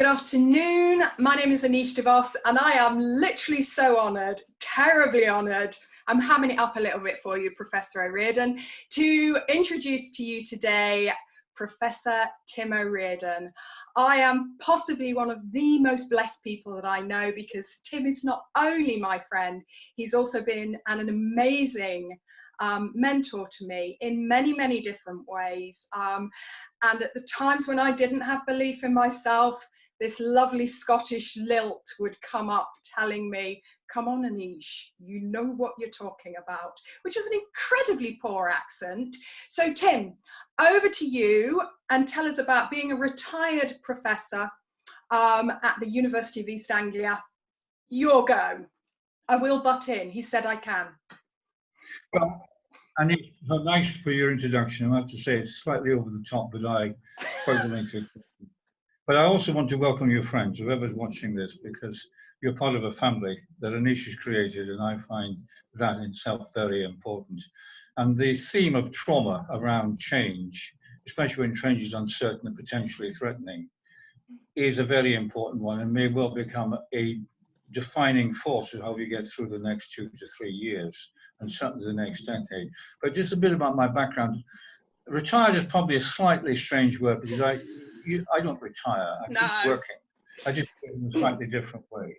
Good afternoon. My name is Aneesh de Vos, and I am literally so honoured, terribly honoured. I'm hamming it up a little bit for you, Professor O'Riordan, to introduce to you today Professor Tim O'Riordan. I am possibly one of the most blessed people that I know, because Tim is not only my friend, he's also been an amazing mentor to me in many, many different ways. And at the times when I didn't have belief in myself, this lovely Scottish lilt would come up telling me, come on, Aneesh, you know what you're talking about, which was an incredibly poor accent. So Tim, over to you, and tell us about being a retired professor at the University of East Anglia. Your go. I will butt in. He said I can. Well, Aneesh, nice for your introduction. I have to say it's slightly over the top, but I quite like it. But I also want to welcome your friends, whoever's watching this, because you're part of a family that Aneesh has created, and I find that in itself very important. And the theme of trauma around change, especially when change is uncertain and potentially threatening, is a very important one, and may well become a defining force of how we get through the next 2 to 3 years, and certainly the next decade. But just a bit about my background. Retired is probably a slightly strange word, because I don't retire. I keep working. I just do it in a slightly different way.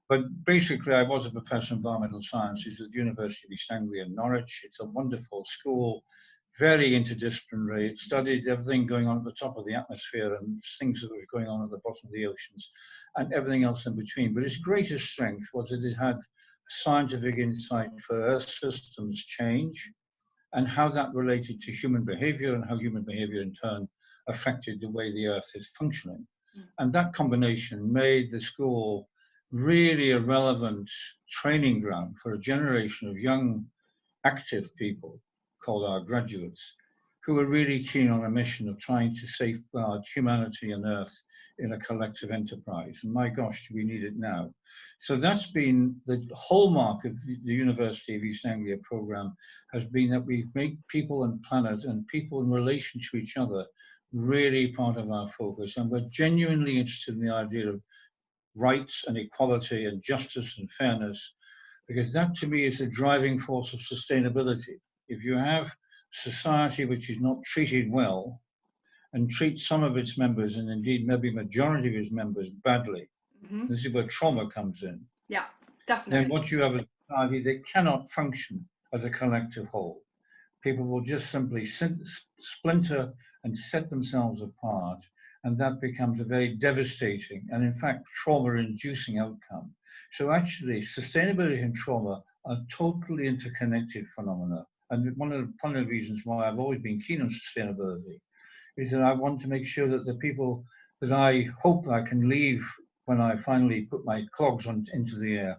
But basically, I was a professor of environmental sciences at the University of East Anglia in Norwich. It's a wonderful school, very interdisciplinary. It studied everything going on at the top of the atmosphere and things that were going on at the bottom of the oceans and everything else in between. But its greatest strength was that it had scientific insight for Earth systems change and how that related to human behavior, and how human behavior in turn affected the way the Earth is functioning. And that combination made the school really a relevant training ground for a generation of young, active people called our graduates, who were really keen on a mission of trying to safeguard humanity and Earth in a collective enterprise. And my gosh, we need it now. So that's been the hallmark of the University of East Anglia program, has been that we make people and planet and people in relation to each other really part of our focus. And we're genuinely interested in the idea of rights and equality and justice and fairness, because that to me is the driving force of sustainability. If you have society which is not treated well and treats some of its members, and indeed maybe majority of its members, badly, this is where trauma comes in. Yeah, definitely. Then what you have is a society that cannot function as a collective whole. People will just simply splinter and set themselves apart, and that becomes a very devastating and in fact trauma-inducing outcome. So actually sustainability and trauma are totally interconnected phenomena. And one of the reasons why I've always been keen on sustainability is that I want to make sure that the people that I hope I can leave when I finally put my clogs into the air,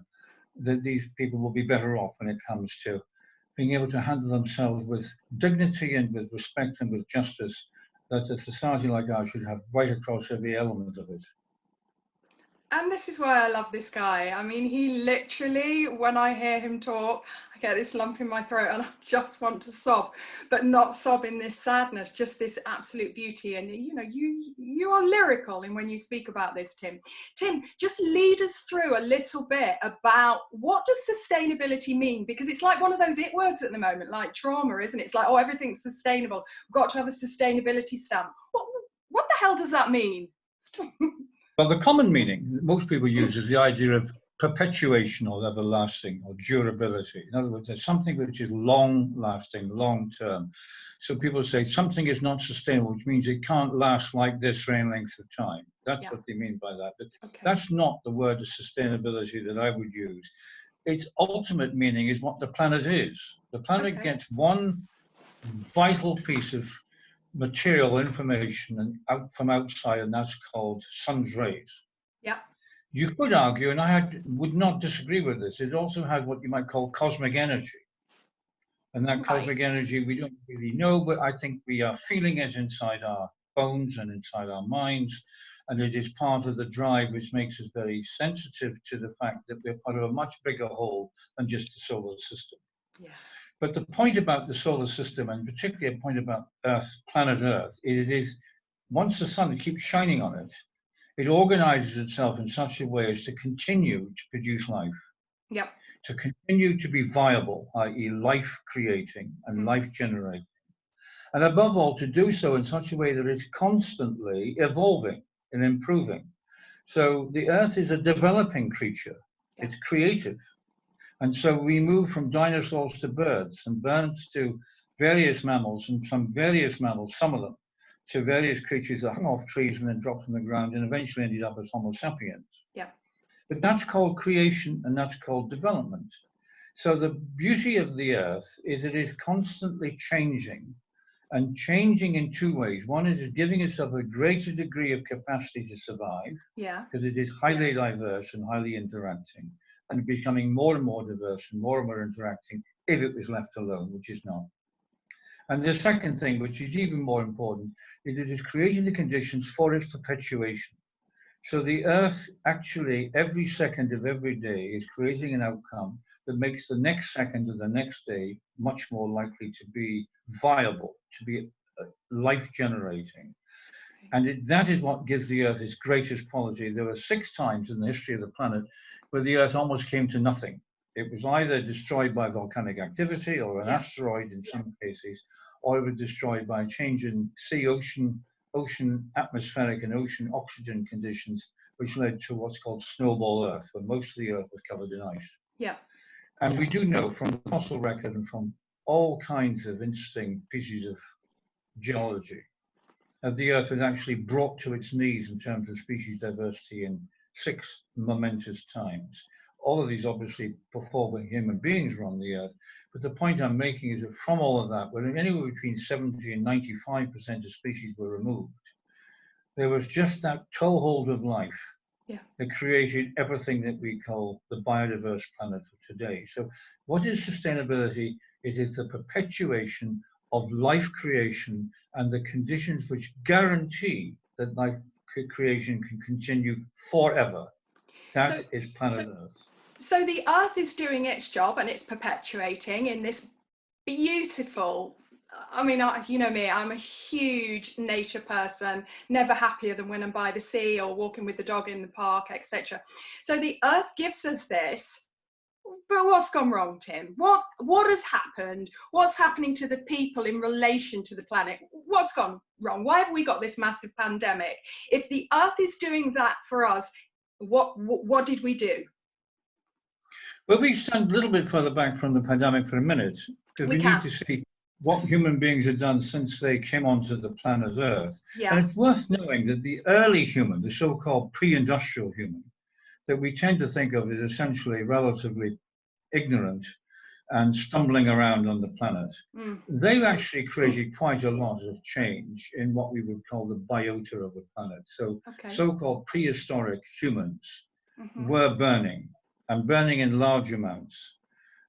that these people will be better off when it comes to being able to handle themselves with dignity and with respect and with justice that a society like ours should have right across every element of it. And this is why I love this guy. I mean, he literally, when I hear him talk, I get this lump in my throat and I just want to sob, but not sob in this sadness, just this absolute beauty. And you know, you are lyrical in when you speak about this, Tim. Tim, just lead us through a little bit about what does sustainability mean? Because it's like one of those it words at the moment, like trauma, isn't it? It's like, oh, everything's sustainable. We've got to have a sustainability stamp. What the hell does that mean? Well, the common meaning that most people use is the idea of perpetuation or everlasting or durability. In other words, there's something which is long-lasting, long-term. So people say something is not sustainable, which means it can't last like this for any length of time. That's what they mean by that. But that's not the word of sustainability that I would use. Its ultimate meaning is what the planet is. The planet gets one vital piece of material information and from outside, and that's called sun's rays. Yeah. You could argue, and would not disagree with this, it also has what you might call cosmic energy. And that cosmic energy we don't really know, but I think we are feeling it inside our bones and inside our minds. And it is part of the drive which makes us very sensitive to the fact that we're part of a much bigger whole than just the solar system. Yeah. But the point about the solar system, and particularly a point about Earth, planet Earth, it is once the sun keeps shining on it, it organizes itself in such a way as to continue to produce life, Yep. to continue to be viable, i.e. life creating and life generating. And above all, to do so in such a way that it's constantly evolving and improving. So the Earth is a developing creature. Yeah. It's creative. And so we move from dinosaurs to birds, and birds to various mammals, and some various mammals, some of them, to various creatures that hung off trees and then dropped on the ground and eventually ended up as Homo sapiens. Yeah. But that's called creation and that's called development. So the beauty of the Earth is it is constantly changing, and changing in two ways. One is giving itself a greater degree of capacity to survive, because it is highly diverse and highly interacting, and becoming more and more diverse and more interacting if it was left alone, which is not. And the second thing, which is even more important, is it is creating the conditions for its perpetuation. So the Earth actually, every second of every day, is creating an outcome that makes the next second of the next day much more likely to be viable, to be life generating. And that is what gives the Earth its greatest quality. There were 6 times in the history of the planet where the Earth almost came to nothing. It was either destroyed by volcanic activity or an asteroid in some cases, or it was destroyed by a change in sea, ocean atmospheric and ocean oxygen conditions, which led to what's called snowball Earth, where most of the Earth was covered in ice. Yeah. And we do know from the fossil record and from all kinds of interesting pieces of geology that the Earth was actually brought to its knees in terms of species diversity in 6 momentous times. All of these obviously before when human beings were on the Earth. But the point I'm making is that from all of that, when anywhere between 70 and 95% of species were removed, there was just that toehold of life that created everything that we call the biodiverse planet of today. So what is sustainability? It is the perpetuation of life creation and the conditions which guarantee that life creation can continue forever. That is planet Earth. So the Earth is doing its job and it's perpetuating in this beautiful, I mean, you know me, I'm a huge nature person, never happier than when I'm by the sea or walking with the dog in the park, etc. So the Earth gives us this, but what's gone wrong, Tim? What has happened? What's happening to the people in relation to the planet? What's gone wrong? Why have we got this massive pandemic? If the Earth is doing that for us, what did we do? Well, we stand a little bit further back from the pandemic for a minute, because we need to see what human beings have done since they came onto the planet Earth. Yeah. And it's worth knowing that the early human, the so-called pre-industrial human, that we tend to think of as essentially relatively ignorant and stumbling around on the planet, they've actually created quite a lot of change in what we would call the biota of the planet. So so-called prehistoric humans were burning, and burning in large amounts.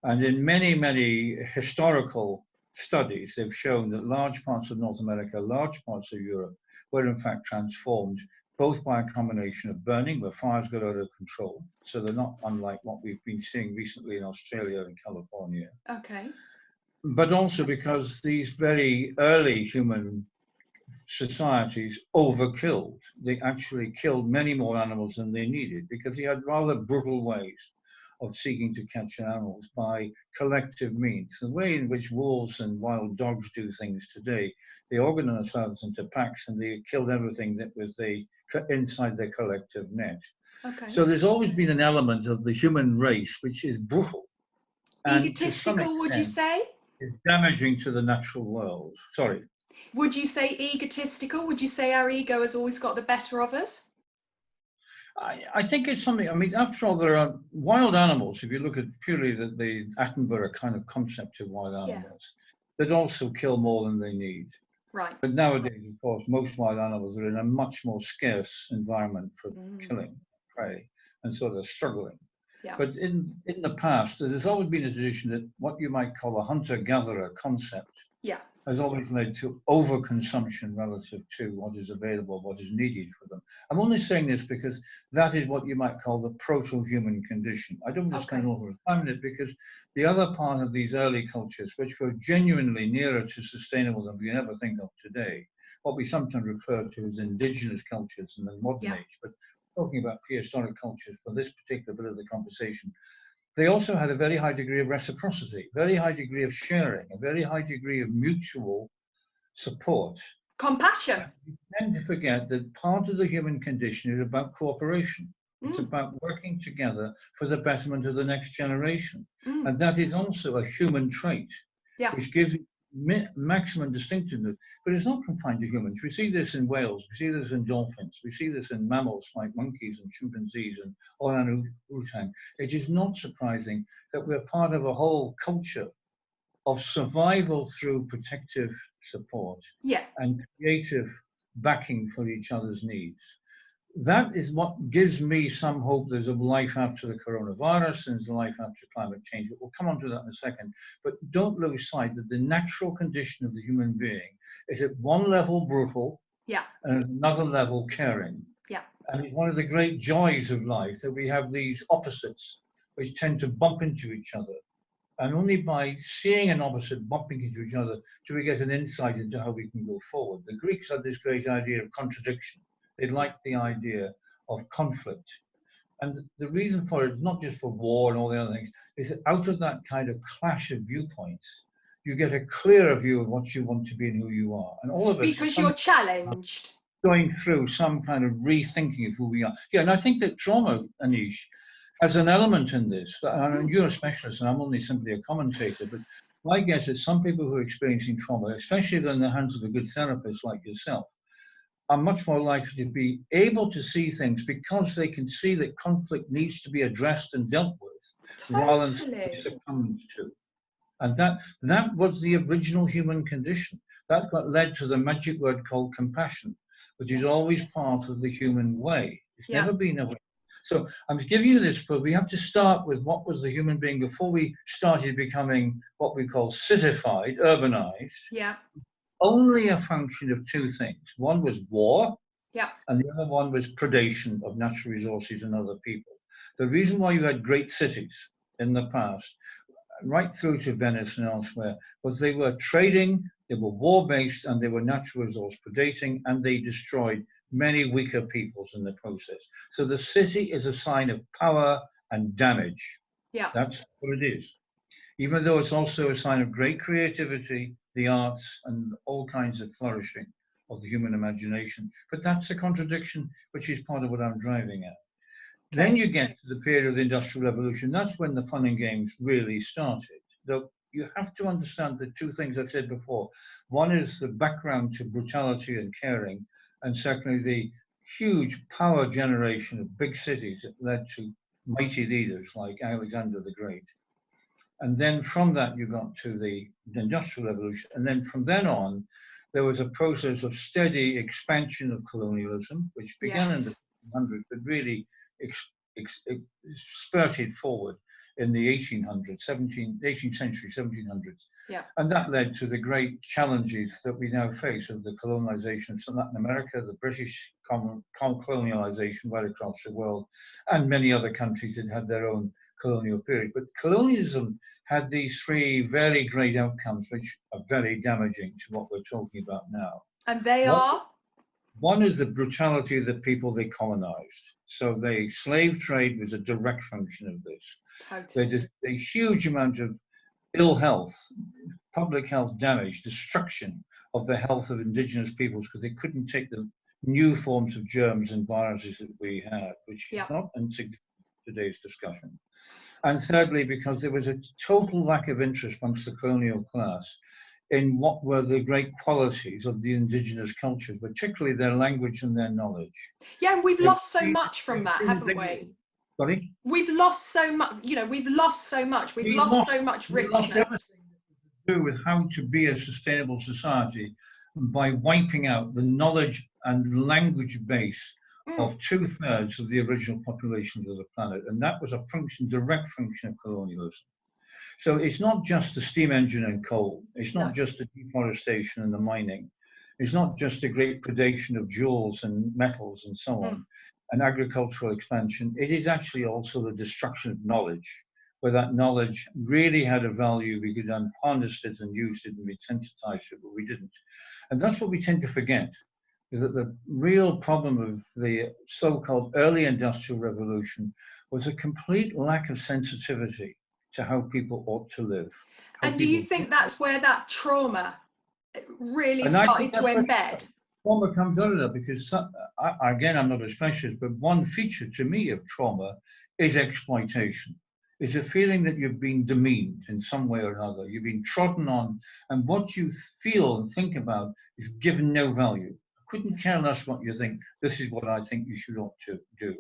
And in many, many historical studies, they've shown that large parts of North America, large parts of Europe were in fact transformed both by a combination of burning, where fires got out of control. So they're not unlike what we've been seeing recently in Australia and California. Okay. But also because these very early human societies overkilled. They actually killed many more animals than they needed because they had rather brutal ways of seeking to catch animals by collective means. The way in which wolves and wild dogs do things today, they organize themselves into packs and they killed everything that was inside their collective net. Okay. So there's always been an element of the human race which is brutal. And egotistical, would you say? It's damaging to the natural world. Sorry. Would you say egotistical? Would you say our ego has always got the better of us? I think it's something, I mean, after all, there are wild animals, if you look at purely the Attenborough kind of concept of wild animals, that also kill more than they need. Right. But nowadays, of course, most wild animals are in a much more scarce environment for killing prey, and so they're struggling. Yeah. But in the past, there's always been a tradition that what you might call a hunter-gatherer concept has always led to overconsumption relative to what is available, what is needed for them. I'm only saying this because that is what you might call the proto-human condition. I don't want to spend a lot of time on it because the other part of these early cultures, which were genuinely nearer to sustainable than we ever think of today, what we sometimes refer to as indigenous cultures in the modern age, but talking about prehistoric cultures for this particular bit of the conversation, they also had a very high degree of reciprocity, very high degree of sharing, a very high degree of mutual support. Compassion. We tend to forget that part of the human condition is about cooperation. It's about working together for the betterment of the next generation. And that is also a human trait, which gives it maximum distinctiveness. But it's not confined to humans. We see this in whales, we see this in dolphins, we see this in mammals like monkeys and chimpanzees and orang-utan. It is not surprising that we're part of a whole culture of survival through protective support and creative backing for each other's needs. That is what gives me some hope there's a life after the coronavirus and there's a life after climate change. But we'll come on to that in a second. But don't lose sight that the natural condition of the human being is at one level brutal and at another level caring. And it's one of the great joys of life that we have these opposites which tend to bump into each other. And only by seeing an opposite bumping into each other do we get an insight into how we can go forward. The Greeks had this great idea of contradiction. They liked the idea of conflict. And the reason for it, not just for war and all the other things, is that out of that kind of clash of viewpoints, you get a clearer view of what you want to be and who you are. And all of us, because you're challenged, going through some kind of rethinking of who we are. Yeah, and I think that trauma, Aneesh, has an element in this. And you're a specialist, and I'm only simply a commentator. But my guess is some people who are experiencing trauma, especially if they're in the hands of a good therapist like yourself, are much more likely to be able to see things because they can see that conflict needs to be addressed and dealt with rather than succumbed to. And that was the original human condition. That led to the magic word called compassion, which is always part of the human way. It's never been a way. So I'm giving you this, but we have to start with what was the human being before we started becoming what we call citified, urbanized. Only a function of two things. One was war, and the other one was predation of natural resources and other people. The reason why you had great cities in the past, right through to Venice and elsewhere, was they were trading, they were war-based, and they were natural resource predating, and they destroyed many weaker peoples in the process. So the city is a sign of power and damage. That's what it is. Even though it's also a sign of great creativity, the arts, and all kinds of flourishing of the human imagination. But that's a contradiction, which is part of what I'm driving at. Then you get to the period of the Industrial Revolution. That's when the fun and games really started. Though you have to understand the two things I said before. One is the background to brutality and caring, and secondly, the huge power generation of big cities that led to mighty leaders like Alexander the Great. And then from that, you got to the Industrial Revolution. And then from then on, there was a process of steady expansion of colonialism, which began in the 1800s, but really spurted forward in the 1800s, 18th century, 1700s. And that led to the great challenges that we now face of the colonization of Latin America, the British colonialization right across the world, and many other countries that had their own colonial period. But colonialism had these three very great outcomes, which are very damaging to what we're talking about now. And they are? One is the brutality of the people they colonized. So the slave trade was a direct function of this. They did a huge amount of ill health, public health damage, destruction of the health of indigenous peoples because they couldn't take the new forms of germs and viruses that we had, which is not insignificant in today's discussion. And thirdly, because there was a total lack of interest amongst the colonial class in what were the great qualities of the indigenous cultures, particularly their language and their knowledge. Yeah, and we've lost so much from that, haven't we? Sorry? We've lost so much, you know, we've lost so much. We've lost so much richness. Lost everything to do with how to be a sustainable society by wiping out the knowledge and language base of 2/3 of the original populations of the planet. And that was a function, direct function of colonialism. So it's not just the steam engine and coal. It's not just the deforestation and the mining. It's not just the great predation of jewels and metals and so on, and agricultural expansion. It is actually also the destruction of knowledge, where that knowledge really had a value. We could have harnessed it and used it and been sensitized to it, but we didn't. And that's what we tend to forget, is that the real problem of the so-called early industrial revolution was a complete lack of sensitivity to how people ought to live. And do you think that's where that trauma really and I started think to that's where embed? trauma comes out of that, because again, I'm not a specialist, but one feature to me of trauma is exploitation. It's a feeling that you've been demeaned in some way or another. You've been trodden on, and what you feel and think about is given no value. I couldn't care less what you think. This is what I think you should ought to do.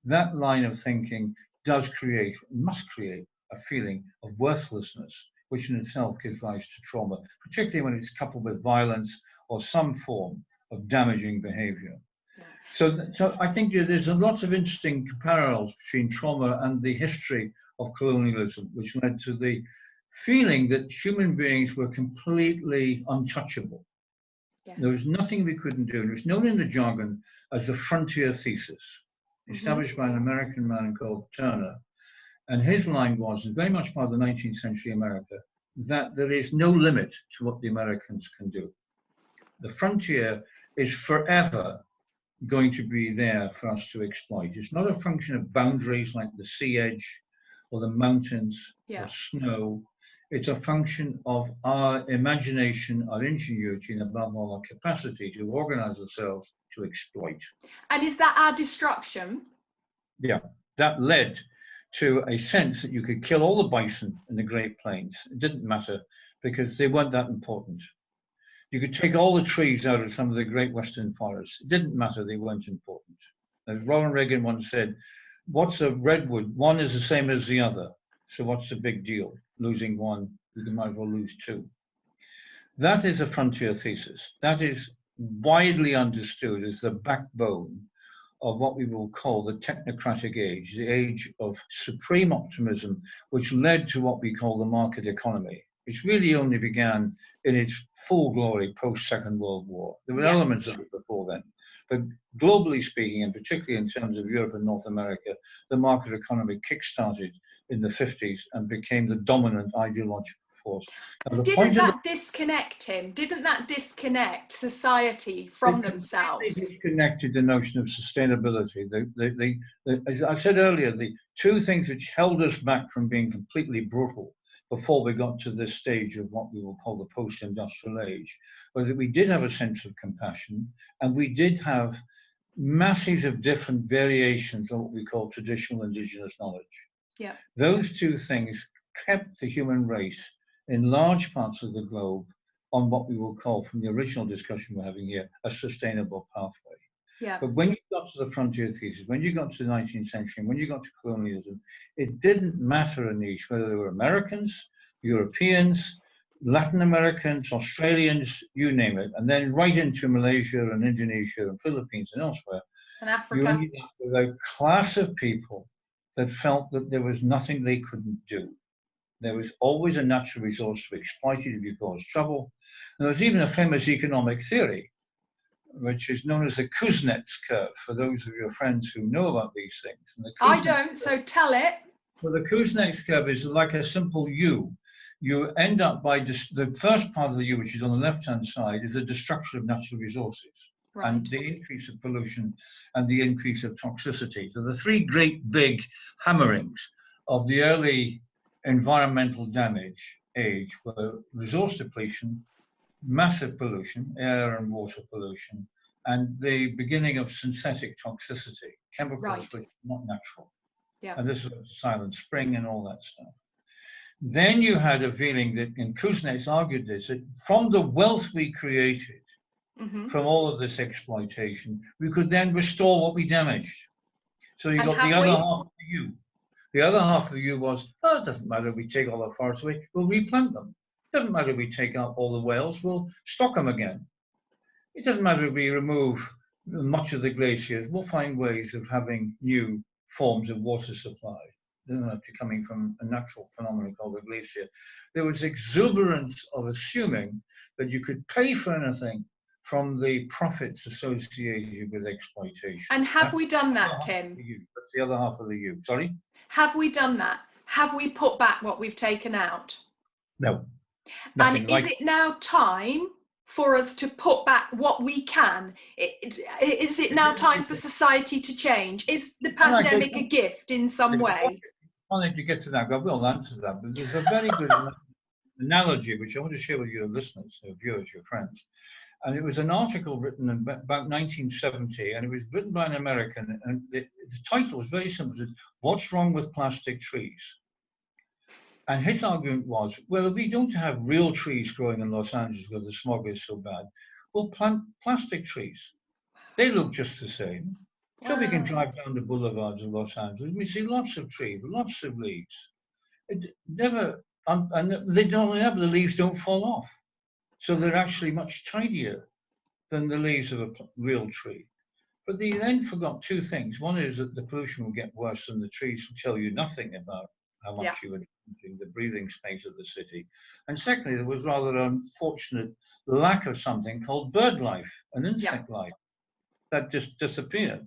That line of thinking does create, must create, a feeling of worthlessness, which in itself gives rise to trauma, particularly when it's coupled with violence or some form of damaging behavior. So I think there's a lot of interesting parallels between trauma and the history of colonialism, which led to the feeling that human beings were completely untouchable. Yes. There was nothing we couldn't do. It was known in the jargon as the frontier thesis, established by an American man called Turner. And his line was, and very much part of the 19th century America, that there is no limit to what the Americans can do. The frontier is forever going to be there for us to exploit. It's not a function of boundaries like the sea edge or the mountains or snow. It's a function of our imagination, our ingenuity, and above all, our capacity to organize ourselves to exploit. And is that our destruction? Yeah, that led to a sense that you could kill all the bison in the Great Plains. It didn't matter because they weren't that important. You could take all the trees out of some of the great Western forests. It didn't matter, they weren't important. As Ronald Reagan once said, what's a redwood? One is the same as the other. So what's the big deal? Losing one, you might as well lose two. That is a frontier thesis. That is widely understood as the backbone of what we will call the technocratic age, the age of supreme optimism, which led to what we call the market economy, which really only began in its full glory post-Second World War. There were elements of it before then. But globally speaking, and particularly in terms of Europe and North America, the market economy kick-started in the 50s and became the dominant ideological force. Didn't that disconnect him? Didn't that disconnect society from themselves? It disconnected the notion of sustainability. As I said earlier, the two things which held us back from being completely brutal before we got to this stage of what we will call the post-industrial age, was that we did have a sense of compassion, and we did have masses of different variations of what we call traditional indigenous knowledge. Yeah. Those two things kept the human race in large parts of the globe on what we will call, from the original discussion we're having here, a sustainable pathway. Yeah. But when you got to the frontier thesis, when you got to the 19th century, and when you got to colonialism, it didn't matter, Aneesh, whether they were Americans, Europeans, Latin Americans, Australians, you name it, and then right into Malaysia and Indonesia and Philippines and elsewhere. And Africa. You ended up with a class of people that felt that there was nothing they couldn't do. There was always a natural resource to exploit it if you caused trouble. And there was even a famous economic theory, which is known as the Kuznets curve, for those of your friends who know about these things. And the I don't, so tell it. Well, the Kuznets curve is like a simple U. You end up by the first part of the U, which is on the left-hand side, is the destruction of natural resources. Right. And the increase of pollution and the increase of toxicity. So the three great big hammerings of the early environmental damage age were resource depletion, massive pollution, air and water pollution, and the beginning of synthetic toxicity, chemicals which are not natural. Yeah. And this is Silent Spring and all that stuff. Then you had a feeling that, and Kuznets argued this, that from the wealth we created, from all of this exploitation, we could then restore what we damaged. So you got the other half of the U. The other half of the U was, oh, it doesn't matter if we take all the forests away, we'll replant them. It doesn't matter if we take out all the whales, we'll stock them again. It doesn't matter if we remove much of the glaciers, we'll find ways of having new forms of water supply. They don't have to coming from a natural phenomenon called a glacier. There was exuberance of assuming that you could pay for anything from the profits associated with exploitation. And have we done that, Tim? That's the other half of the U. Sorry? Have we done that? Have we put back what we've taken out? No. And is it now time for us to put back what we can? Is it now time for society to change? Is the pandemic a gift in some way? I wanted to get to that, I will answer that, but there's a very good analogy which I want to share with your listeners, your viewers, your friends. And it was an article written in about 1970, and it was written by an American, and the title was very simple: "What's Wrong with Plastic Trees?" And his argument was, well, if we don't have real trees growing in Los Angeles where the smog is so bad, we'll plant plastic trees. They look just the same. So we can drive down the boulevards of Los Angeles, we see lots of trees, lots of leaves. It never, and they don't, the leaves don't fall off. So they're actually much tidier than the leaves of a real tree. But they then forgot two things. One is that the pollution will get worse and the trees will tell you nothing about how much you are changing the breathing space of the city. And secondly, there was rather an unfortunate lack of something called bird life and insect life that just disappeared.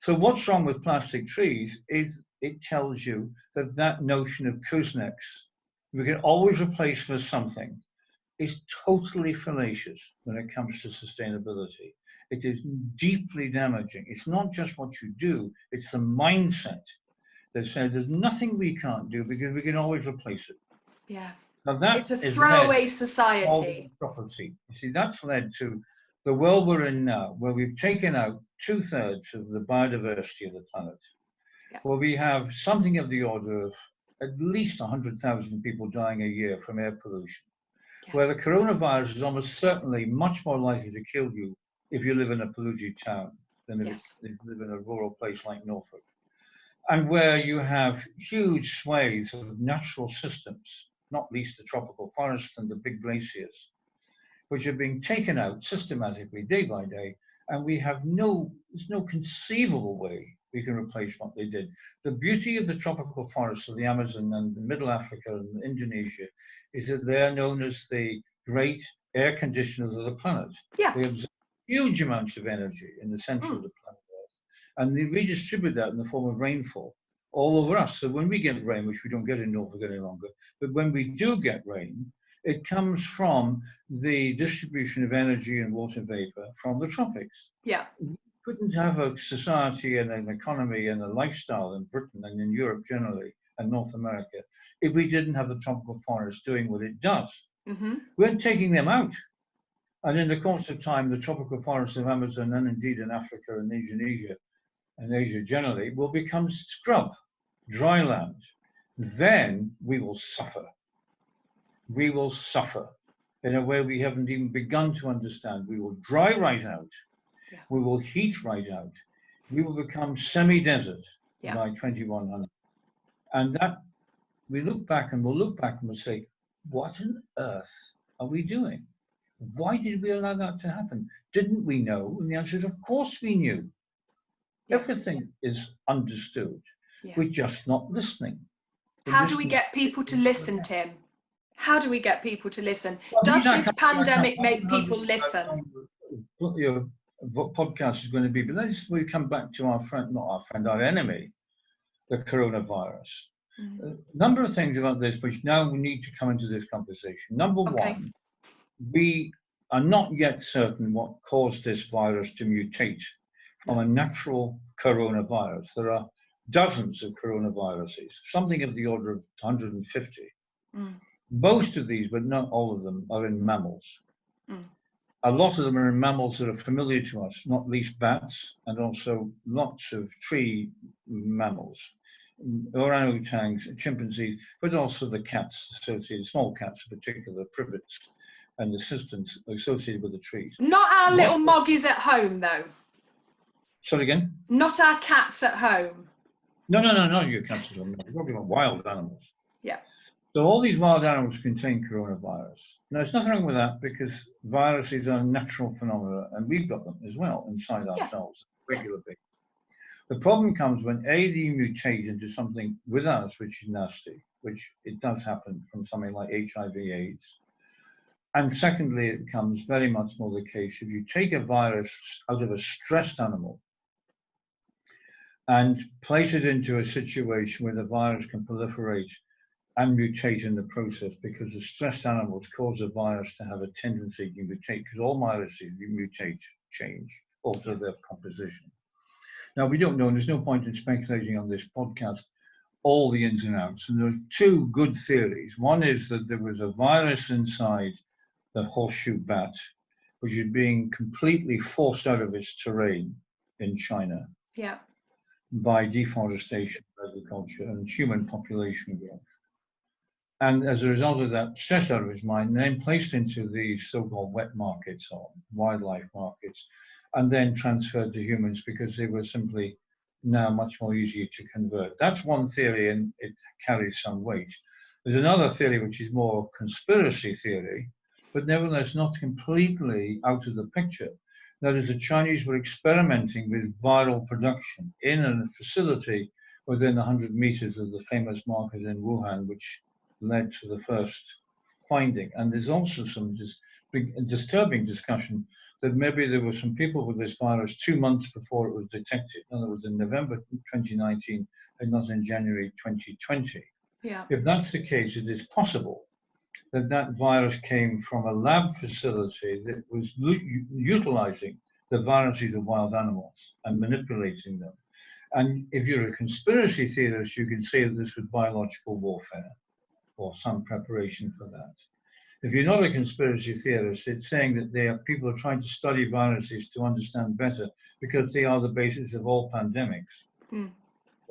So what's wrong with plastic trees is it tells you that that notion of Kuznets, we can always replace with something, is totally fallacious when it comes to sustainability. It is deeply damaging. It's not just what you do, it's the mindset that says there's nothing we can't do because we can always replace it. Yeah. Now that it's a throwaway society. Property. You see, that's led to the world we're in now, where we've taken out 2/3 of the biodiversity of the planet, where we have something of the order of at least 100,000 people dying a year from air pollution, where the coronavirus is almost certainly much more likely to kill you if you live in a polluted town than if you live in a rural place like Norfolk. And where you have huge swathes of natural systems, not least the tropical forests and the big glaciers, which are being taken out systematically day by day, and we have there's no conceivable way we can replace what they did. The beauty of the tropical forests of the Amazon and the Middle Africa and Indonesia is that they are known as the great air conditioners of the planet. They absorb huge amounts of energy in the center of the planet Earth, and they redistribute that in the form of rainfall all over us. So when we get rain, which we don't get in Norfolk any longer, but when we do get rain, it comes from the distribution of energy and water vapor from the tropics. We couldn't have a society and an economy and a lifestyle in Britain and in Europe generally and North America if we didn't have the tropical forest doing what it does. We're taking them out. And in the course of time, the tropical forests of Amazon and indeed in Africa and Indonesia and Asia generally will become scrub, dry land. Then we will suffer. We will suffer in a way we haven't even begun to understand. We will dry right out. We will heat right out. We will become semi-desert by 2100. And that, we look back and we'll say, what on earth are we doing? Why did we allow that to happen? Didn't we know? And the answer is, of course we knew. Everything is understood. We're just not listening. How do we get people to listen, Tim? How do we get people to listen? Does this pandemic make people listen? Your podcast is going to be, but let's we come back to our friend, not our friend, our enemy, the coronavirus. A number of things about this which now we need to come into this conversation. Number one, we are not yet certain what caused this virus to mutate from a natural coronavirus. There are dozens of coronaviruses, something of the order of 150. Most of these, but not all of them, are in mammals. A lot of them are in mammals that are familiar to us, not least bats, and also lots of tree mammals, orangutans, chimpanzees, but also the cats associated, small cats in particular, privets, and the systems associated with the trees. Not our little moggies at home, though. Sorry again? Not our cats at home. No, not your cats at home. We're talking about wild animals. Yeah. So all these wild animals contain coronavirus. Now, there's nothing wrong with that because viruses are natural phenomena, and we've got them as well inside ourselves, regular basis. The problem comes when they mutate into something with us, which is nasty, which it does happen from something like HIV/AIDS. And secondly, it becomes very much more the case if you take a virus out of a stressed animal and place it into a situation where the virus can proliferate and mutate in the process, because the stressed animals cause the virus to have a tendency to mutate, because all viruses mutate, change, alter their composition. Now, we don't know, and there's no point in speculating on this podcast all the ins and outs. And there are two good theories. One is that there was a virus inside the horseshoe bat, which is being completely forced out of its terrain in China by deforestation, agriculture, and human population growth. And as a result of that, stressed out of his mind, then placed into these so-called wet markets or wildlife markets, and then transferred to humans because they were simply now much more easy to convert. That's one theory, and it carries some weight. There's another theory which is more conspiracy theory, but nevertheless not completely out of the picture. That is, the Chinese were experimenting with viral production in a facility within 100 meters of the famous market in Wuhan, which led to the first finding. And there's also some disturbing discussion that maybe there were some people with this virus 2 months before it was detected. In other words, in November 2019 and not in January 2020. If that's the case, it is possible that that virus came from a lab facility that was utilizing the viruses of wild animals and manipulating them. And if you're a conspiracy theorist, you can say that this was biological warfare or some preparation for that. If you're not a conspiracy theorist, it's saying that people are trying to study viruses to understand better, because they are the basis of all pandemics. Well,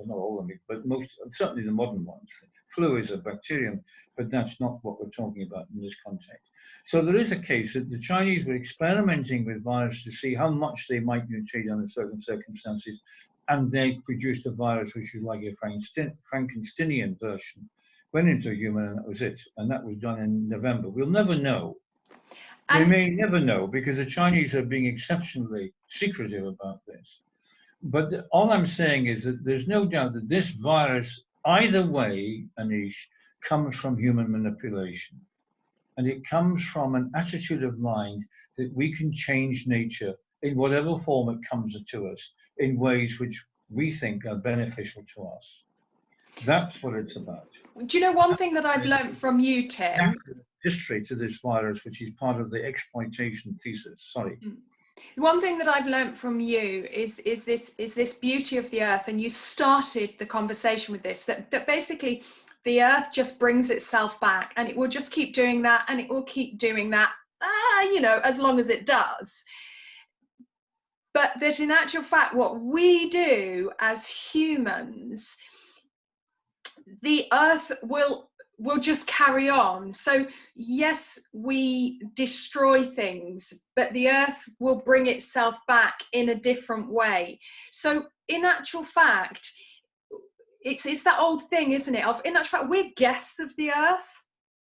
not all of them, but most, certainly the modern ones. Flu is a bacterium, but that's not what we're talking about in this context. So there is a case that the Chinese were experimenting with virus to see how much they might mutate under certain circumstances, and they produced a virus which was like a Frankensteinian version. Went into a human, and that was it. And that was done in November. We'll never know. We may never know, because the Chinese are being exceptionally secretive about this. But all I'm saying is that there's no doubt that this virus, either way, Aneesh, comes from human manipulation. And it comes from an attitude of mind that we can change nature in whatever form it comes to us, in ways which we think are beneficial to us. That's what it's about. Do you know one thing that I've learned from you, Tim? History to this virus, which is part of the exploitation thesis. Sorry. One thing that I've learned from you is this beauty of the earth, and you started the conversation with this, that basically the earth just brings itself back, and it will just keep doing that, and it will keep doing that, you know, as long as it does. But that in actual fact, what we do as humans, the earth will just carry on. So yes, we destroy things, but the earth will bring itself back in a different way. So in actual fact, it's that old thing, isn't it, of in actual fact we're guests of the earth.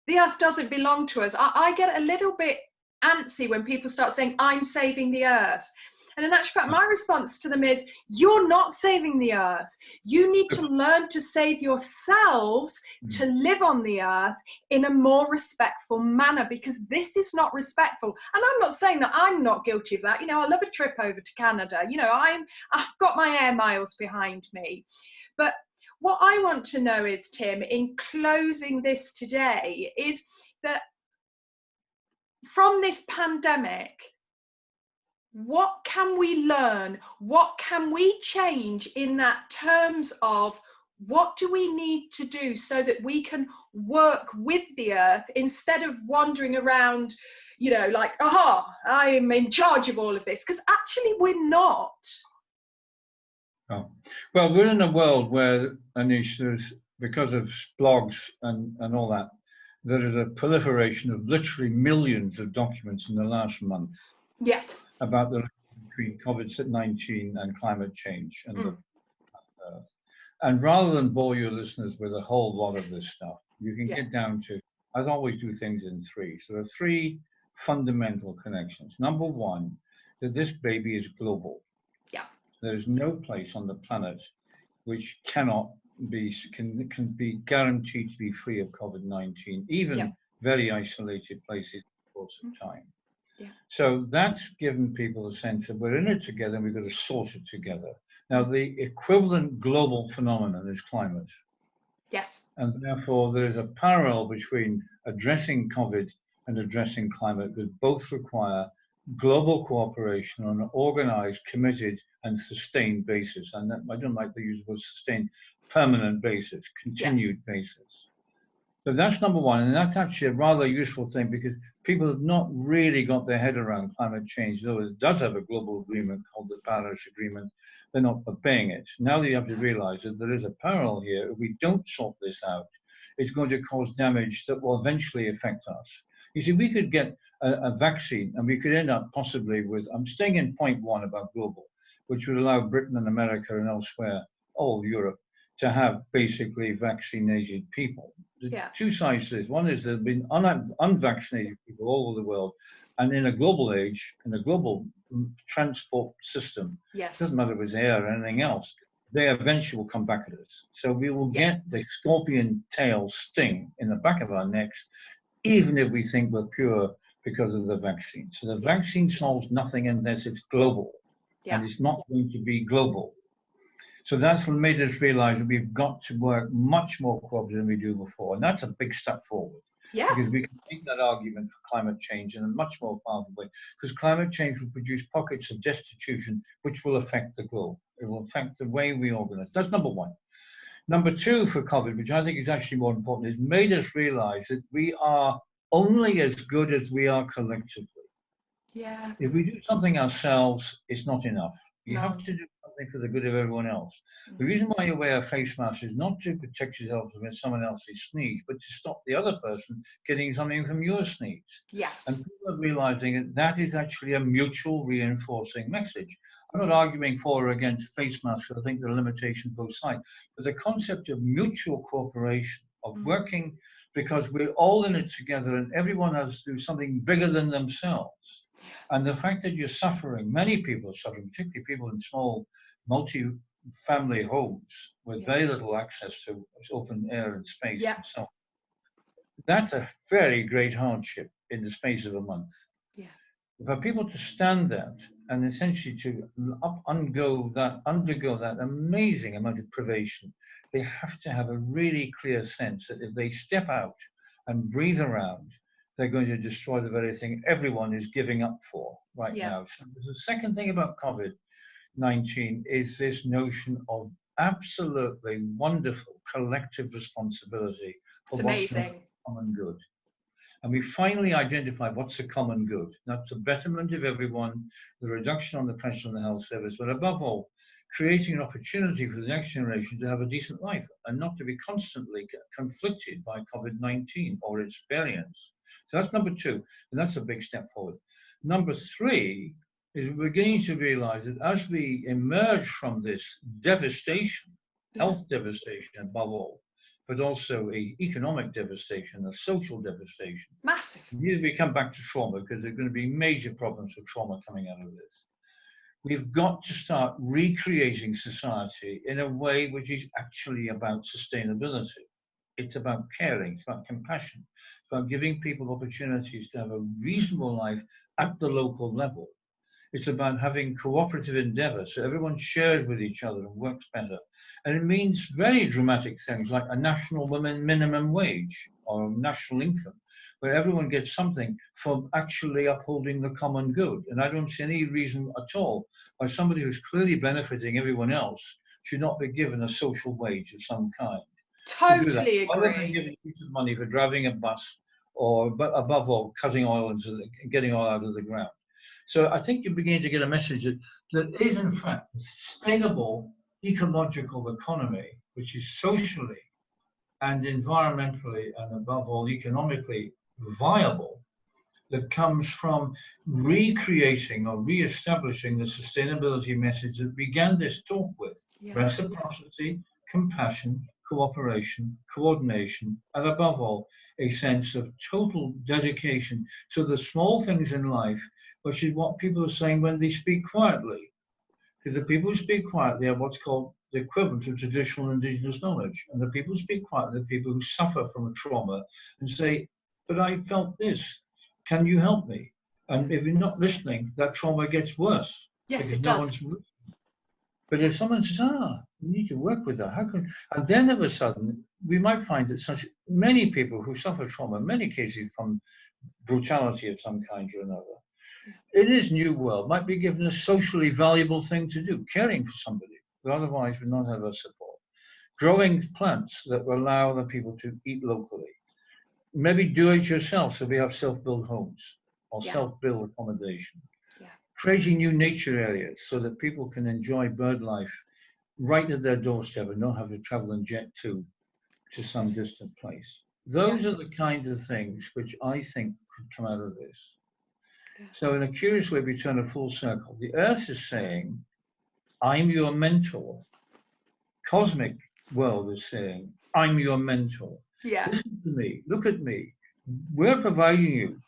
The earth doesn't belong to us. I get a little bit antsy when people start saying I'm saving the earth. And in actual fact, my response to them is, you're not saving the earth. You need to learn to save yourselves to live on the earth in a more respectful manner, because this is not respectful. And I'm not saying that I'm not guilty of that. You know, I love a trip over to Canada. You know, I've got my air miles behind me. But what I want to know is, Tim, in closing this today, is that from this pandemic, what can we learn? What can we change in that terms of what do we need to do so that we can work with the earth instead of wandering around, you know, like, aha, I'm in charge of all of this, because actually we're not. Oh. Well, we're in a world where, Aneesh, there's, because of blogs and all that, there is a proliferation of literally millions of documents in the last month. Yes. About the between COVID-19 and climate change and the Earth. And rather than bore your listeners with a whole lot of this stuff, you can get down to, I always do things in three. So there are three fundamental connections. Number one, that this baby is global. Yeah. There is no place on the planet which cannot be, can be guaranteed to be free of COVID-19, even very isolated places in the course of time. Yeah. So that's given people a sense that we're in it together and we've got to sort it together. Now, the equivalent global phenomenon is climate. Yes. And therefore, there is a parallel between addressing COVID and addressing climate that both require global cooperation on an organized, committed, and sustained basis. And that, I don't like the use of the word sustained, permanent basis, continued basis. So that's number one. And that's actually a rather useful thing because people have not really got their head around climate change, though it does have a global agreement called the Paris Agreement. They're not obeying it. Now you have to realize that there is a parallel here. If we don't sort this out, it's going to cause damage that will eventually affect us. You see, we could get a vaccine and we could end up possibly with, I'm staying in point one about global, which would allow Britain and America and elsewhere, all of Europe, to have basically vaccinated people. The two sides to this. One is there have been unvaccinated people all over the world, and in a global age, in a global transport system, it doesn't matter if it's air or anything else, they eventually will come back at us. So we will get the scorpion tail sting in the back of our necks, even if we think we're pure because of the vaccine. So the vaccine solves nothing unless it's global, and it's not going to be global. So that's made us realize that we've got to work much more cooperatively than we do before. And that's a big step forward. Because we can make that argument for climate change in a much more powerful way. Because climate change will produce pockets of destitution, which will affect the globe. It will affect the way we organize. That's number one. Number two for COVID, which I think is actually more important, is made us realize that we are only as good as we are collectively. If we do something ourselves, it's not enough. You have to do something for the good of everyone else. The reason why you wear a face mask is not to protect yourself against someone else's sneeze, but to stop the other person getting something from your sneeze. And people are realizing that that is actually a mutual reinforcing message. I'm not arguing for or against face masks. I think there are limitations both sides. But the concept of mutual cooperation, of working because we're all in it together and everyone has to do something bigger than themselves. And the fact that you're suffering, many people are suffering, particularly people in small multi-family homes with very little access to open air and space and so on. That's a very great hardship in the space of a month. For people to stand that and essentially to undergo that amazing amount of privation, they have to have a really clear sense that if they step out and breathe around, they're going to destroy the very thing everyone is giving up for right now. So the second thing about COVID-19 is this notion of absolutely wonderful collective responsibility for what's the common good. And we finally identified what's the common good. That's the betterment of everyone, the reduction on the pressure on the health service, but above all, creating an opportunity for the next generation to have a decent life and not to be constantly conflicted by COVID-19 or its variants. So that's number two, and that's a big step forward. Number three is we're beginning to realize that as we emerge from this devastation, health devastation above all, but also economic devastation, a social devastation. Massive. We come back to trauma because there are going to be major problems with trauma coming out of this. We've got to start recreating society in a way which is actually about sustainability. It's about caring, it's about compassion, it's about giving people opportunities to have a reasonable life at the local level. It's about having cooperative endeavor so everyone shares with each other and works better. And it means very dramatic things like a national minimum wage or national income, where everyone gets something for actually upholding the common good. And I don't see any reason at all why somebody who's clearly benefiting everyone else should not be given a social wage of some kind. Totally agree. Rather than giving a piece of money for driving a bus or, but above all, cutting oil into getting oil out of the ground. So I think you're beginning to get a message that there is, in fact, a sustainable ecological economy, which is socially and environmentally and above all economically viable, that comes from recreating or re-establishing the sustainability message that began this talk with. Reciprocity, compassion, cooperation, coordination, and above all, a sense of total dedication to the small things in life, which is what people are saying when they speak quietly. Because the people who speak quietly are what's called the equivalent of traditional indigenous knowledge. And the people who speak quietly are the people who suffer from a trauma and say, but I felt this, can you help me? And if you're not listening, that trauma gets worse. Yes, it does. But if someone says, you need to work with that, how can, and then of a sudden, we might find that such many people who suffer trauma, in many cases from brutality of some kind or another, in this new world might be given a socially valuable thing to do, caring for somebody who otherwise would not have their support, growing plants that will allow the people to eat locally, maybe do it yourself, so we have self-built homes or self-built accommodation, creating new nature areas so that people can enjoy bird life right at their doorstep and not have to travel and jet to some distant place. Those are the kinds of things which I think could come out of this. So in a curious way, we turn a full circle. The earth is saying, I'm your mentor. Cosmic world is saying, I'm your mentor. Listen to me, look at me. We're providing you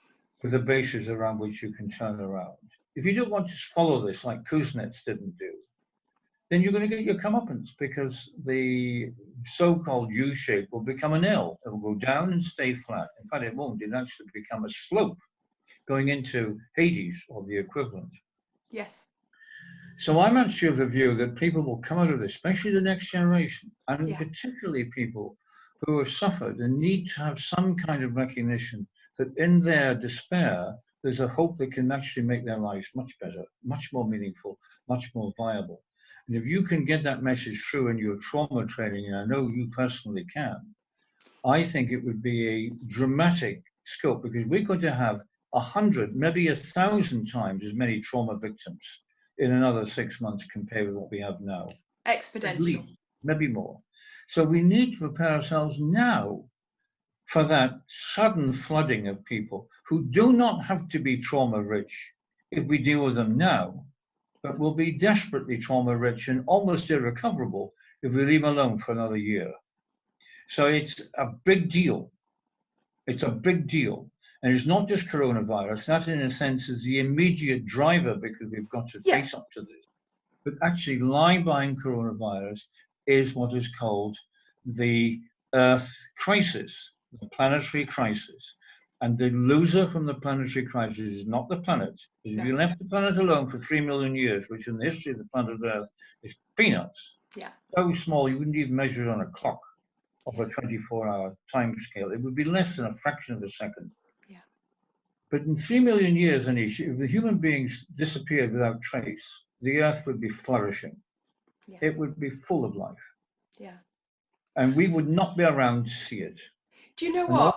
with a basis around which you can turn around. If you don't want to follow this like Kuznets didn't do, then you're going to get your comeuppance, because the so-called U shape will become an L. It will go down and stay flat. In fact, it won't. It'll actually become a slope going into Hades or the equivalent. Yes. So I'm actually of the view that people will come out of this, especially the next generation, and particularly people who have suffered and need to have some kind of recognition that in their despair, there's a hope that can actually make their lives much better, much more meaningful, much more viable. And if you can get that message through in your trauma training, and I know you personally can, I think it would be a dramatic scope, because we're going to have 100, maybe 1,000 times as many trauma victims in another 6 months compared with what we have now. Exponential. At least, maybe more. So we need to prepare ourselves now for that sudden flooding of people who do not have to be trauma rich if we deal with them now, but will be desperately trauma rich and almost irrecoverable if we leave them alone for another year. So it's a big deal. It's a big deal. And it's not just coronavirus. That, in a sense, is the immediate driver, because we've got to face up to this. But actually, lying behind coronavirus is what is called the Earth crisis, the planetary crisis. And the loser from the planetary crisis is not the planet. If you left the planet alone for 3 million years, which in the history of the planet Earth is peanuts, so small you wouldn't even measure it on a clock of a 24-hour time scale. It would be less than a fraction of a second. But in 3 million years, Aneesh, if the human beings disappeared without trace, the Earth would be flourishing. It would be full of life. And we would not be around to see it. Do you know what?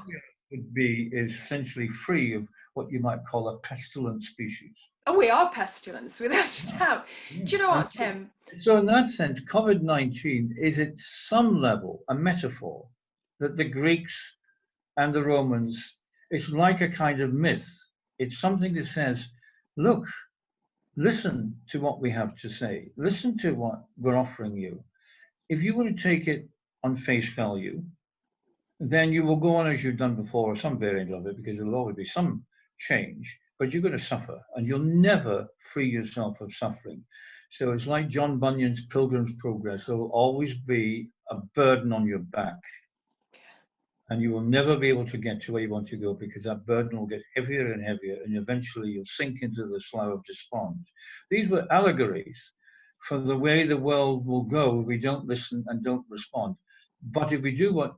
Would be is essentially free of what you might call a pestilent species. Oh, we are pestilence, without a doubt. Do you know what, Tim? So in that sense, COVID-19 is at some level a metaphor that the Greeks and the Romans, it's like a kind of myth. It's something that says, look, listen to what we have to say. Listen to what we're offering you. If you want to take it on face value, then you will go on as you've done before, or some variant of it, because there'll always be some change, but you're going to suffer, and you'll never free yourself of suffering. So it's like John Bunyan's Pilgrim's Progress. There will always be a burden on your back, and you will never be able to get to where you want to go, because that burden will get heavier and heavier, and eventually you'll sink into the slough of despond. These were allegories for the way the world will go if we don't listen and don't respond. But if we do what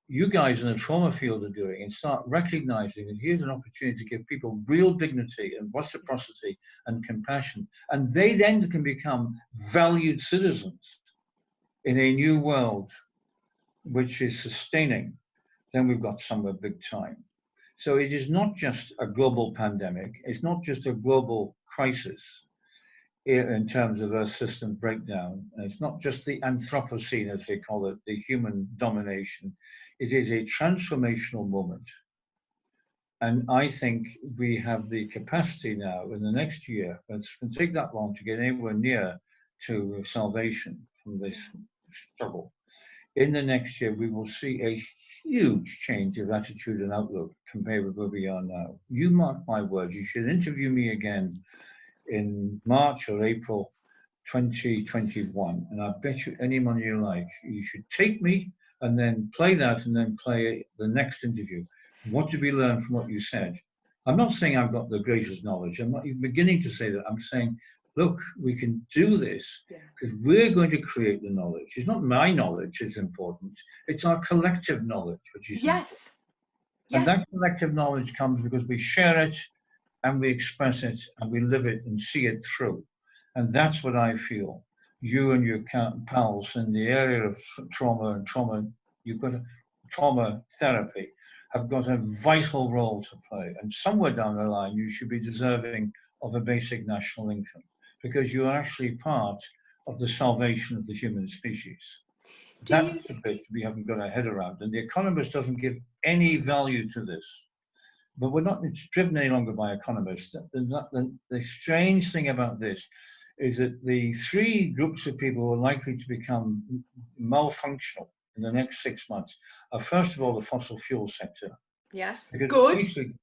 you guys in the trauma field are doing and start recognizing that here's an opportunity to give people real dignity and reciprocity and compassion, and they then can become valued citizens in a new world which is sustaining, then we've got somewhere big time. So it is not just a global pandemic, it's not just a global crisis in terms of Earth system breakdown, and it's not just the Anthropocene, as they call it, the human domination. It is a transformational moment. And I think we have the capacity now in the next year, it's going to take that long to get anywhere near to salvation from this struggle. In the next year, we will see a huge change of attitude and outlook compared with where we are now. You mark my words, you should interview me again in March or April 2021. And I bet you any money you like, you should take me and then play that and then play the next interview. What did we learn from what you said? I'm not saying I've got the greatest knowledge. I'm not even beginning to say that. I'm saying look, we can do this because we're going to create the knowledge. It's not my knowledge that's important. It's our collective knowledge, which is important. Yes. And Yeah. that collective knowledge comes because we share it and we express it and we live it and see it through. And that's what I feel. You and your pals in the area of trauma, you've got trauma therapy, have got a vital role to play. And somewhere down the line, you should be deserving of a basic national income because you are actually part of the salvation of the human species. That's the bit we haven't got our head around. And The Economist doesn't give any value to this. But we're not driven any longer by economists. The strange thing about this is that the three groups of people who are likely to become malfunctional in the next 6 months are, first of all, the fossil fuel sector. Yes. Because Good.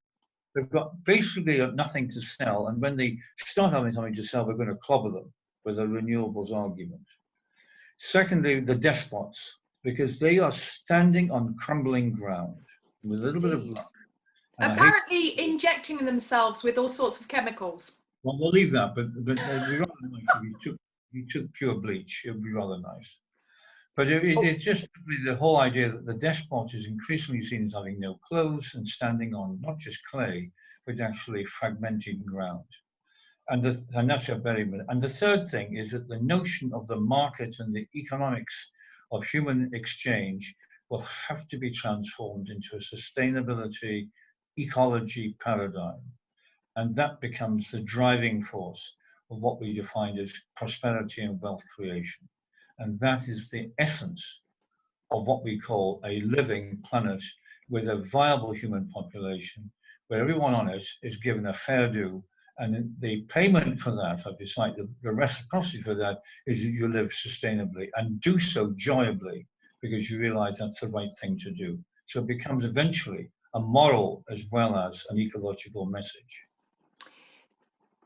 they've got basically nothing to sell. And when they start having something to sell, we're going to clobber them with a renewables argument. Secondly, the despots, because they are standing on crumbling ground with a little bit of luck. Apparently injecting themselves with all sorts of chemicals. Well, we'll leave that, but it'd be rather nice if you took pure bleach. It would be rather nice. But it's just the whole idea that the despot is increasingly seen as having no clothes and standing on not just clay, but actually fragmented ground. And that's a very. And the third thing is that the notion of the market and the economics of human exchange will have to be transformed into a sustainability ecology paradigm. And that becomes the driving force of what we define as prosperity and wealth creation. And that is the essence of what we call a living planet with a viable human population, where everyone on it is given a fair due. And the payment for that, if it's like the reciprocity for that, is that you live sustainably and do so joyably because you realize that's the right thing to do. So it becomes eventually a moral as well as an ecological message.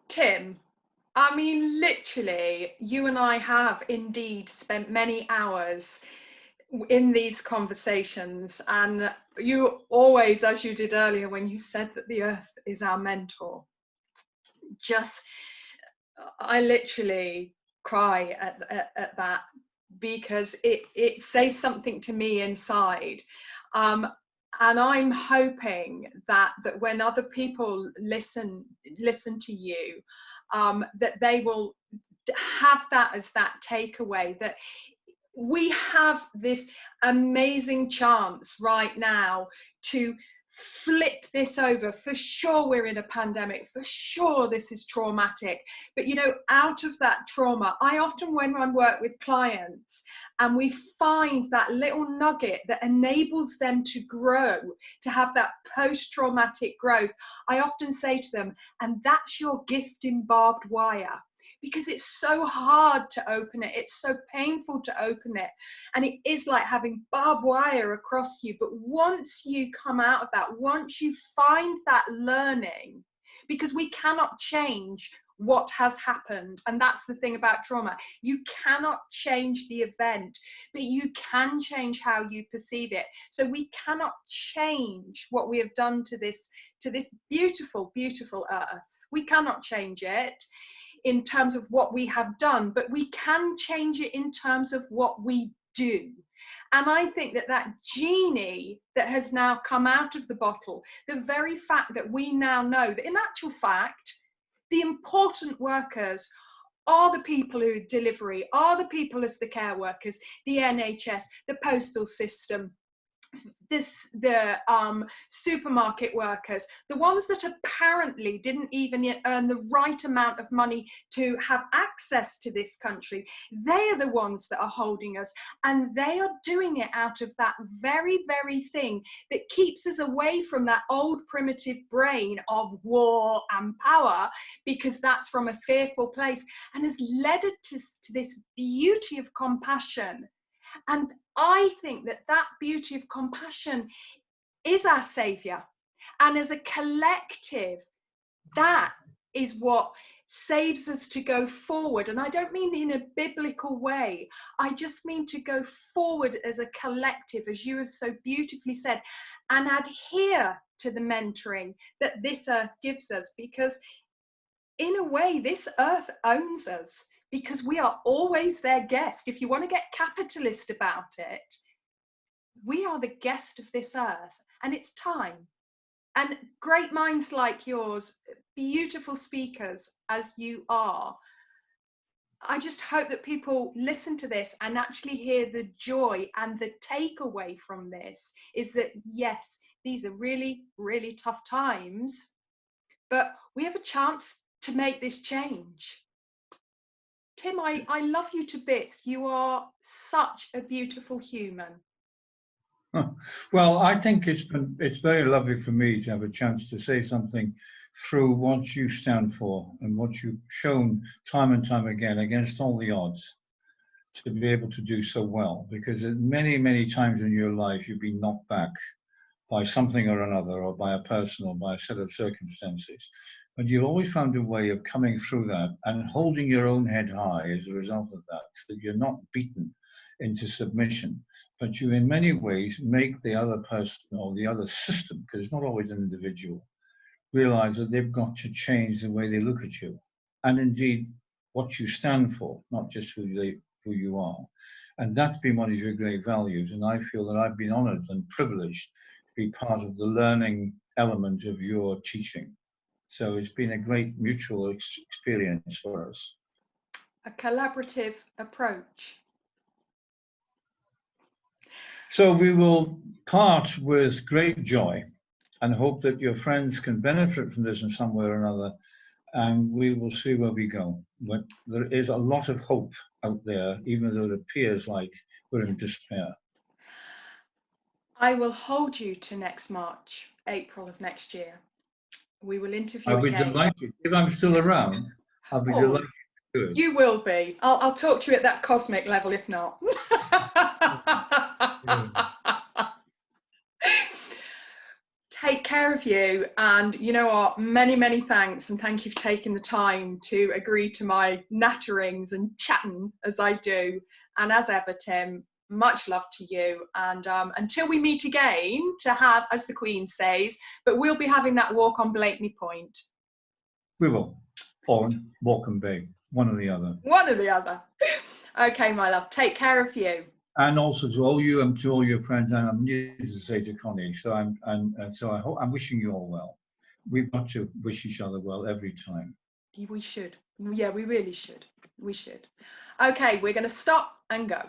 Tim, I mean, literally, you and I have indeed spent many hours in these conversations, and you always, as you did earlier when you said that the earth is our mentor, I literally cry at that because it says something to me inside. And I'm hoping that when other people listen to you, that they will have that as that takeaway, that we have this amazing chance right now to flip this over. For sure we're in a pandemic, for sure this is traumatic, but you know, out of that trauma, I often, when I work with clients and we find that little nugget that enables them to grow, to have that post-traumatic growth, I often say to them, and that's your gift in barbed wire. Because it's so hard to open it, it's so painful to open it, and it is like having barbed wire across you. But once you come out of that, once you find that learning, because we cannot change what has happened, and that's the thing about trauma, you cannot change the event, but you can change how you perceive it. So we cannot change what we have done to this beautiful, beautiful earth. We cannot change it in terms of what we have done, but we can change it in terms of what we do. And I think that genie that has now come out of the bottle, the very fact that we now know that in actual fact, the important workers are the people who delivery, are the people as the care workers, the NHS, the postal system, the supermarket workers, the ones that apparently didn't even earn the right amount of money to have access to this country. They are the ones that are holding us, and they are doing it out of that very, very thing that keeps us away from that old primitive brain of war and power, because that's from a fearful place, and has led us to this beauty of compassion. And I think that beauty of compassion is our saviour. And as a collective, that is what saves us to go forward. And I don't mean in a biblical way. I just mean to go forward as a collective, as you have so beautifully said, and adhere to the mentoring that this earth gives us. Because in a way, this earth owns us because we are always their guest. If you want to get capitalist about it, we are the guest of this earth, and it's time. And great minds like yours, beautiful speakers as you are, I just hope that people listen to this and actually hear the joy, and the takeaway from this is that, yes, these are really, really tough times, but we have a chance to make this change. Tim, I love you to bits. You are such a beautiful human. Well, I think it's very lovely for me to have a chance to say something through what you stand for and what you've shown time and time again against all the odds, to be able to do so well, because many, many times in your life you've been knocked back by something or another, or by a person, or by a set of circumstances. But you've always found a way of coming through that and holding your own head high as a result of that, so that you're not beaten into submission, but you in many ways make the other person or the other system, because it's not always an individual, realize that they've got to change the way they look at you, and indeed what you stand for, not just who you are. And that's been one of your great values, and I feel that I've been honored and privileged to be part of the learning element of your teaching. So it's been a great mutual experience for us. A collaborative approach. So we will part with great joy and hope that your friends can benefit from this in some way or another, and we will see where we go. But there is a lot of hope out there, even though it appears like we're in despair. I will hold you to next March, April of next year. We will interview I'll be again. delighted. If I'm still around, I'll be delighted to do it. You will be. I'll talk to you at that cosmic level, if not. Take care of you, and you know what, many, many thanks, and thank you for taking the time to agree to my natterings and chatting as I do. And as ever, Tim, much love to you, and until we meet again to have, as the Queen says, but we'll be having that walk on Blakeney Point. We will. Or Morecambe Bay, one or the other. One or the other. Okay, my love, take care of you. And also to all you and to all your friends, and I'm needed to say to Connie. So I'm wishing you all well. We've got to wish each other well every time. We should. Yeah, we really should. We should. Okay, we're going to stop and go.